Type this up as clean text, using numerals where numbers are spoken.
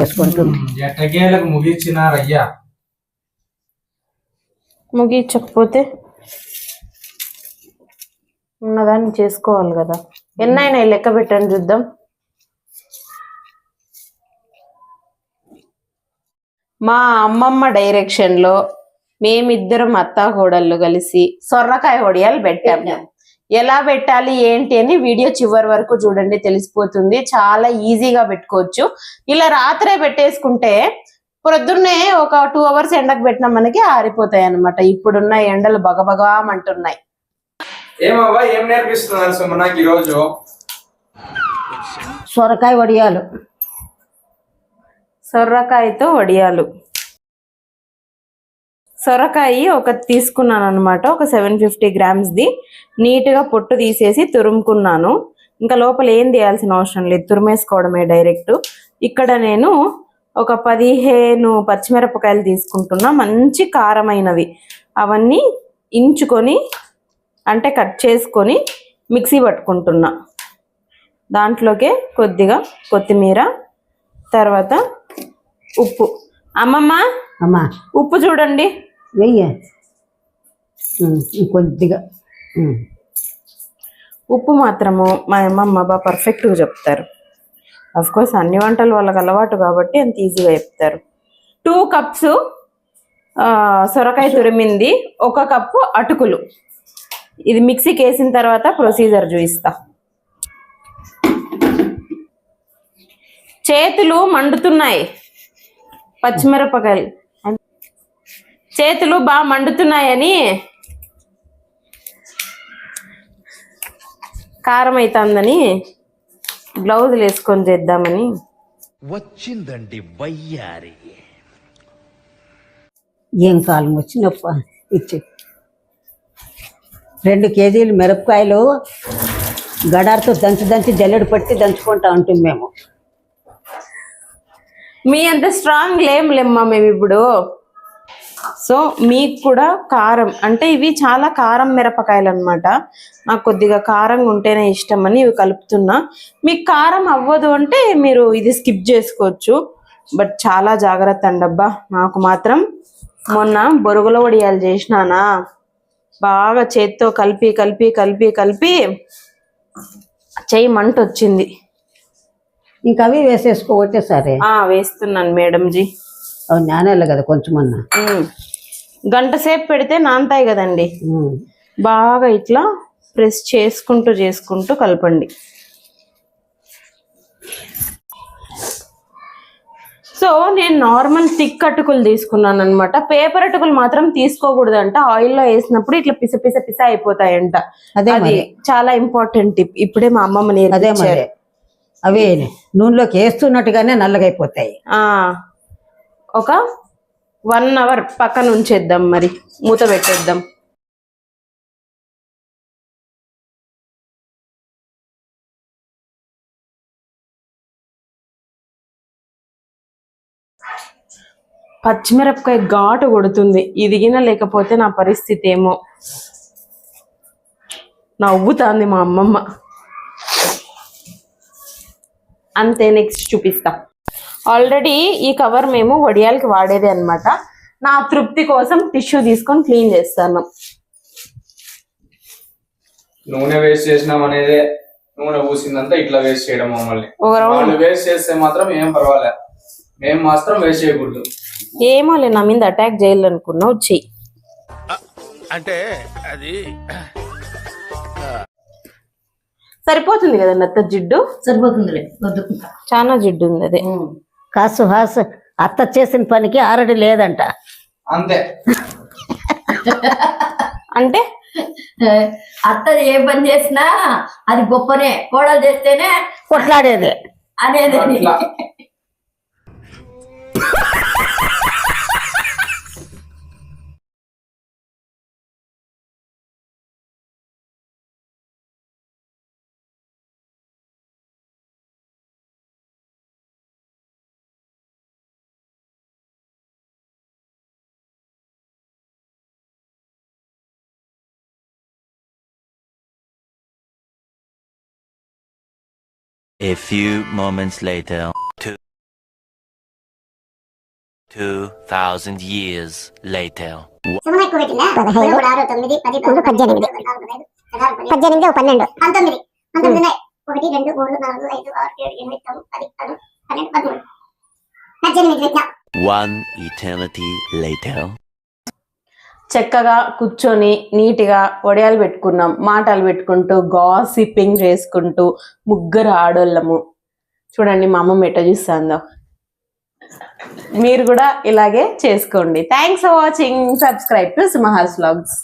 ఎట్టకేలకు ముగించినారయ్యా. ముగించకపోతే ఉన్నదాన్ని చేసుకోవాలి కదా. ఎన్నైనా లెక్క పెట్టండి చూద్దాం. మా అమ్మమ్మ డైరెక్షన్ లో మేమిద్దరం అత్తా కోడళ్ళు కలిసి సొరకాయ వడియాలు పెట్టాము. ఎలా పెట్టాలి ఏంటి అని వీడియో చివరి వరకు చూడండి, తెలిసిపోతుంది. చాలా ఈజీగా పెట్టుకోవచ్చు. ఇలా రాత్రే పెట్టేసుకుంటే పొద్దున్నే ఒక 2 hours ఎండకు పెట్టినా మనకి ఆరిపోతాయి అన్నమాట. ఇప్పుడున్న ఎండలు బగబగామంటున్నాయి. ఏమవ్వా, ఏం నేర్పిస్తున్నారు సుమనాకి ఈరోజు? సొరకాయ వడియాలు. సొరకాయతో వడియాలు. సొరకాయ ఒకటి తీసుకున్నాను అనమాట, ఒక 750 grams. నీట్గా పొట్టు తీసేసి తురుముకున్నాను. ఇంకా లోపల ఏం తీయాల్సిన అవసరం లేదు, తురిమేసుకోవడమే డైరెక్ట్. ఇక్కడ నేను ఒక 15 పచ్చిమిరపకాయలు తీసుకుంటున్నా, మంచి కారమైనవి. అవన్నీ ఇంచుకొని అంటే కట్ చేసుకొని మిక్సీ పట్టుకుంటున్నా. దాంట్లోకే కొద్దిగా కొత్తిమీర, తర్వాత ఉప్పు. అమ్మమ్మ ఉప్పు చూడండి, వెయ్యి కొద్దిగా. ఉప్పు మాత్రము మా అమ్మమ్మ బాగా పర్ఫెక్ట్గా చెప్తారు. కోర్స్ అన్ని వంటలు వాళ్ళకి అలవాటు కాబట్టి అంత ఈజీగా చెప్తారు. 2 cups సొరకాయ తురిమింది, 1 cup అటుకులు. ఇది మిక్సీకి వేసిన తర్వాత ప్రొసీజర్ చూపిస్తా. చేతులు మండుతున్నాయి, పచ్చిమిరపకాయలు చేతులు బాగా మండుతున్నాయని కారం అవుతుందని గ్లౌజులు వేసుకొని చేద్దామని వచ్చిందండి వయ్యారి. ఏం కాలం వచ్చినప్ప ఇచ్చి 2 kgs మిరపకాయలు గడార్తో దంచి జల్లెడు పట్టి దంచుకుంటా ఉంటుంది మేము. మీ అంత స్ట్రాంగ్ లేములేమ్మా మేము ఇప్పుడు. సో మీకు కూడా కారం అంటే ఇవి చాలా కారం మిరపకాయలు అనమాట. నాకు కొద్దిగా కారంగా ఉంటేనే ఇష్టం అని ఇవి కలుపుతున్నా. మీకు కారం అవ్వదు అంటే మీరు ఇది స్కిప్ చేసుకోవచ్చు. బట్ చాలా జాగ్రత్త అండబ్బా. నాకు మాత్రం మొన్న బొరుగుల వడియాలు చేసినానా, బాగా చేత్తో కలిపి కలిపి కలిపి కలిపి చెయ్యి మంట వచ్చింది. ఇంకా అవి వేసేసుకోవటే సరే. వేస్తున్నాను మేడంజీ. అవి నానేయాలి కదా కొంచెమన్నా. గంట సేపు పెడితే నానతాయి కదండి. బాగా ఇట్లా ప్రెస్ చేసుకుంటూ కలపండి. సో నేను నార్మల్ థిక్ అటుకులు తీసుకున్నాను అనమాట. పేపర్ అటుకులు మాత్రం తీసుకోకూడదంట, ఆయిల్లో వేసినప్పుడు ఇట్లా పిస పిస పిస అయిపోతాయంట. అది చాలా ఇంపార్టెంట్ టిప్. ఇప్పుడే మా అమ్మమ్మ నేర్పించారు. అవి నూనెలోకి వేస్తున్నట్టుగానే నల్లగైపోతాయి. ఒక 1 hour పక్కన ఉంచేద్దాం, మరి మూత పెట్టేద్దాం. పచ్చిమిరపకాయ ఘాటు కొడుతుంది. ఇదిగిన లేకపోతే నా పరిస్థితి ఏమో. నవ్వుతాంది మా అమ్మమ్మ. అంతే, నెక్స్ట్ చూపిస్తా. ఆల్రెడీ ఈ కవర్ మేము వడియాలకి వాడేది అనమాట. నా తృప్తి కోసం టిష్యూ తీసుకొని క్లీన్ చేస్తాను. నూనె వేస్ట్ చేసినాం అనేదే, నూనె పూసిందంతా ఇట్లా వేస్ట్ చేయడం. మమ్మల్ని వేస్ట్ చేస్తే మాత్రం ఏం పర్వాలేదు, మేము మాత్రం వేస్ట్ చేయకూడదు. ఏమోలే, నా మీద అటాక్ చేయాలనుకున్నావు, చెయ్యి. అంటే అది సరిపోతుంది కదండి అత్త జిడ్డు? సరిపోతుందిలే, చాలా జిడ్డు ఉంది. అదే కాసు హాసు అత్త చేసిన పనికి ఆరడి లేదంట. అంతే. అంటే అత్త ఏ పని చేసినా అది గొప్పనే, కోడలు చేస్తేనే కొట్లాడేది అనేది. A few moments later. 2,000 years later. Sumana ఎక్కువ పెట్టిందా 16 6 9 10 11 18 18 12 19 ఉన్నాయి 1 2 3 4 5 6 7 8 9 10 11 12 13 పెట్టినా. One eternity later. చక్కగా కూర్చొని నీట్గా వడియాలు పెట్టుకున్నాం, మాటలు పెట్టుకుంటూ గాసిపింగ్ చేసుకుంటూ ముగ్గురు ఆడోళ్ళము. చూడండి మా అమ్మమ్మ ఎట్ట చూస్తుందో. మీరు కూడా ఇలాగే చేసుకోండి. Thanks for watching. Subscribe to Simha's vlogs.